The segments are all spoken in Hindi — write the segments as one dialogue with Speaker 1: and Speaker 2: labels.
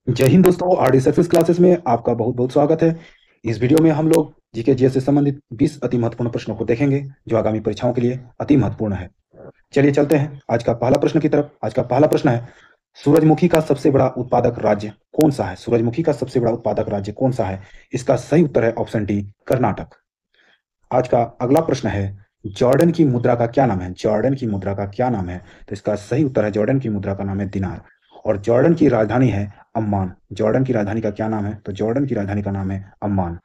Speaker 1: जय हिंद दोस्तों, आरडी सर्फेस क्लासेस में आपका बहुत बहुत स्वागत है। इस वीडियो में हम लोग जीके जीएस से संबंधित 20 अति महत्वपूर्ण प्रश्नों को देखेंगे जो आगामी परीक्षाओं के लिए अति महत्वपूर्ण है। चलिए चलते हैं आज का पहला प्रश्न की तरफ। आज का पहला प्रश्न है, सूरजमुखी का सबसे बड़ा उत्पादक राज्य कौन सा है? सूरजमुखी का सबसे बड़ा उत्पादक राज्य कौन सा है? इसका सही उत्तर है ऑप्शन डी, कर्नाटक। आज का अगला प्रश्न है, जॉर्डन की मुद्रा का क्या नाम है? जॉर्डन की मुद्रा का क्या नाम है? तो इसका सही उत्तर है, जॉर्डन की मुद्रा का नाम है दिनार। और जॉर्डन की राजधानी है अम्मान। जॉर्डन की राजधानी का क्या नाम है? तो जॉर्डन की राजधानी का नाम है अम्मान।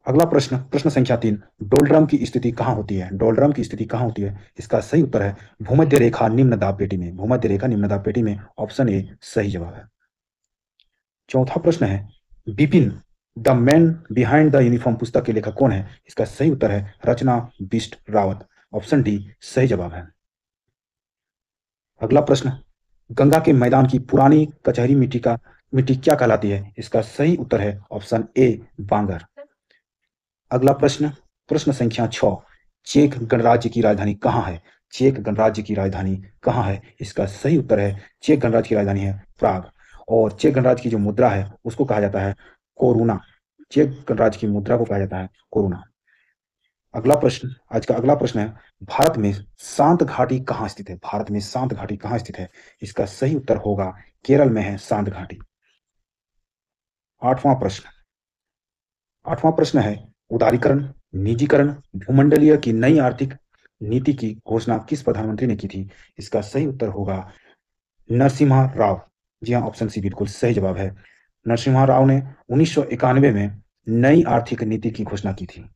Speaker 1: अगला प्रश्न, प्रश्न संख्या 3, डोलड्रम की स्थिति कहाँ होती है? डोलड्रम की स्थिति कहाँ होती है? इसका सही उत्तर है भूमध्य रेखा निम्न दाब पेटी में। भूमध्य रेखा निम्न दाब पेटी में, ऑप्शन ए सही जवाब है। चौथा प्रश्न है, Bipin the man behind the uniform पुस्तक के लेखक कौन है? इसका सही उत्तर है रचना बिष्ट रावत। ऑप्शन डी सही जवाब है। अगला प्रश्न, गंगा के मैदान की पुरानी कचहरी मिट्टी क्या कहलाती है? इसका सही उत्तर है ऑप्शन ए बांगर। अगला प्रश्न, प्रश्न संख्या 6, चेक गणराज्य की राजधानी कहाँ है? चेक गणराज्य की राजधानी कहाँ है? इसका सही उत्तर है चेक गणराज्य की राजधानी है प्राग। और चेक गणराज्य की जो मुद्रा है उसको कहा जाता है कोरोना। चेक गणराज्य की मुद्रा को कहा जाता है कोरोना। अगला प्रश्न, आज का अगला प्रश्न है, भारत में शांत घाटी कहाँ स्थित है? भारत में शांत घाटी कहाँ स्थित है? इसका सही उत्तर होगा केरल में है शांत घाटी। आठवां प्रश्न, आठवां प्रश्न है, उदारीकरण, निजीकरण, भूमंडलीय की नई आर्थिक नीति की घोषणा किस प्रधानमंत्री ने की थी? इसका सही उत्तर होगा नरसिम्हा राव। जी हाँ, ऑप्शन सी बिल्कुल सही जवाब है। नरसिम्हा राव ने 1991 में नई आर्थिक नीति की घोषणा की थी।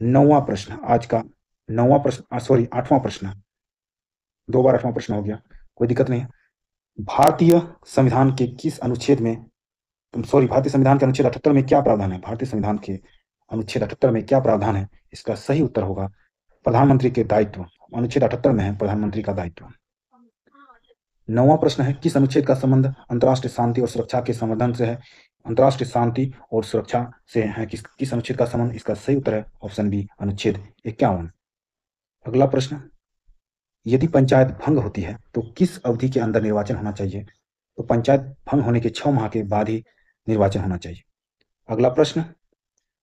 Speaker 1: नौवां प्रश्न, आज का नौवां प्रश्न, सॉरी आठवां प्रश्न, दो बार आठवां प्रश्न हो गया, कोई दिक्कत नहीं है। भारतीय संविधान के किस अनुच्छेद में, सॉरी भारतीय संविधान के अनुच्छेद 78 में क्या प्रावधान है? भारतीय संविधान के अनुच्छेद 78 में क्या प्रावधान है? इसका सही उत्तर होगा प्रधानमंत्री के दायित्व। अनुच्छेद 78 में है प्रधानमंत्री का दायित्व। नौवां प्रश्न है, किस अनुच्छेद का संबंध अंतर्राष्ट्रीय शांति और सुरक्षा के संवर्धन से है? अंतर्राष्ट्रीय शांति और सुरक्षा से है किस अनुच्छेद का संबंध? इसका सही उत्तर है ऑप्शन बी, अनुच्छेद 51। अगला प्रश्न, यदि पंचायत भंग होती है तो किस अवधि के अंदर निर्वाचन होना चाहिए? तो पंचायत भंग होने के 6 माह के बाद ही निर्वाचन होना चाहिए। अगला प्रश्न,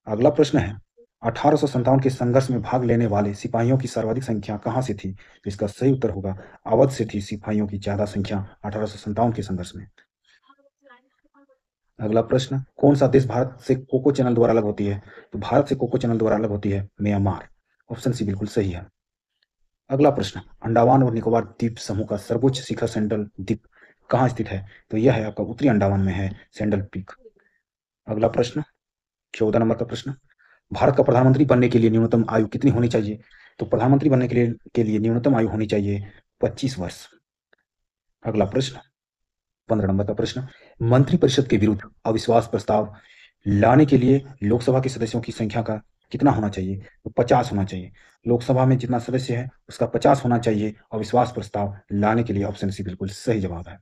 Speaker 1: अगला प्रश्न है, 1857 के संघर्ष में भाग लेने वाले सिपाहियों की सर्वाधिक संख्या कहां से थी? तो इसका सही उत्तर होगा अवध से थी सिपाहियों की ज्यादा संख्या 1857 के संघर्ष में। अगला प्रश्न, कौन सा देश भारत से कोको चैनल द्वारा अलग होती है? तो भारत से कोको चैनल द्वारा अलग होती है म्यांमार। ऑप्शन सी बिल्कुल सही है। अगला प्रश्न, अंडमान और निकोबार द्वीप समूह का सर्वोच्च शिखर सैंडल द्वीप कहाँ स्थित है? तो यह है आपका उत्तरी अंडमान में है सैंडल पीक। अगला प्रश्न, 14 नंबर का प्रश्न, भारत का प्रधानमंत्री बनने के लिए न्यूनतम आयु कितनी होनी चाहिए? तो प्रधानमंत्री बनने के लिए न्यूनतम आयु होनी चाहिए 25 वर्ष। अगला प्रश्न, 15 नंबर का प्रश्न, मंत्रिपरिषद के विरुद्ध अविश्वास प्रस्ताव लाने के लिए लोकसभा के सदस्यों की संख्या का कितना होना चाहिए? तो 50 होना चाहिए। लोकसभा में जितना सदस्य है उसका 50 होना चाहिए अविश्वास प्रस्ताव लाने के लिए। ऑप्शन सी बिल्कुल सही जवाब है।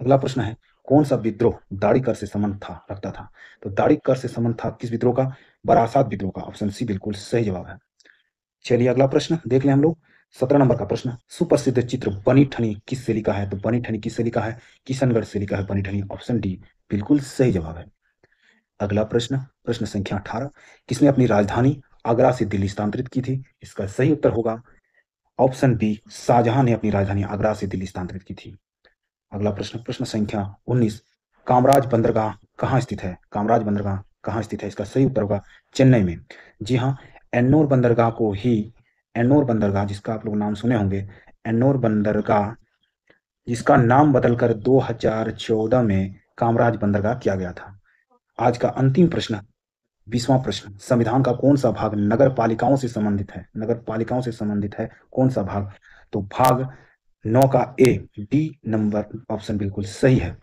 Speaker 1: अगला प्रश्न है, कौन सा विद्रोह दाढ़ी कर से संबंध था रखता था? तो दाढ़ी कर से संबंध था किस विद्रोह का? बरासात विद्रोह का। ऑप्शन सी बिल्कुल सही जवाब है। चलिए अगला प्रश्न देख लें हम लोग। 17 नंबर का प्रश्न, सुप्रसिद्ध चित्र बनी ठनी किस शैली का है? तो बनी ठनी किस शैली का है? किशनगढ़ शैली का है बनी ठनी। ऑप्शन डी बिल्कुल सही जवाब है। अगला प्रश्न, प्रश्न संख्या 18, किसने अपनी राजधानी आगरा से दिल्ली स्थानांतरित की थी? इसका सही उत्तर होगा ऑप्शन बी, शाहजहां ने अपनी राजधानी आगरा से दिल्ली स्थानांतरित की थी। अगला प्रश्न, प्रश्न संख्या 19, कामराज बंदरगाह कहाँ स्थित है? कामराज बंदरगाह कहाँ स्थित है? इसका सही उत्तर होगा चेन्नई में। जी हाँ, एन्नोर बंदरगाह को ही, एन्नोर बंदरगाह जिसका आप लोग नाम सुने होंगे, एन्नोर बंदरगाह जिसका नाम बदलकर 2014 में कामराज बंदरगाह किया गया था। आज का अंतिम प्रश्न, 20वां प्रश्न, संविधान का कौन सा भाग नगर पालिकाओं से संबंधित है? नगर पालिकाओं से संबंधित है कौन सा भाग? तो भाग 9 का ए, डी नंबर ऑप्शन बिल्कुल सही है।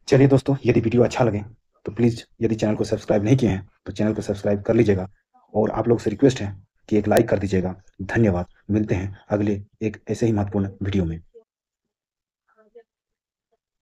Speaker 1: चलिए दोस्तों, यदि वीडियो अच्छा लगे तो प्लीज, यदि चैनल को सब्सक्राइब नहीं किए हैं तो चैनल को सब्सक्राइब कर लीजिएगा और आप लोग से रिक्वेस्ट है कि एक लाइक कर दीजिएगा। धन्यवाद। मिलते हैं अगले एक ऐसे ही महत्वपूर्ण वीडियो में।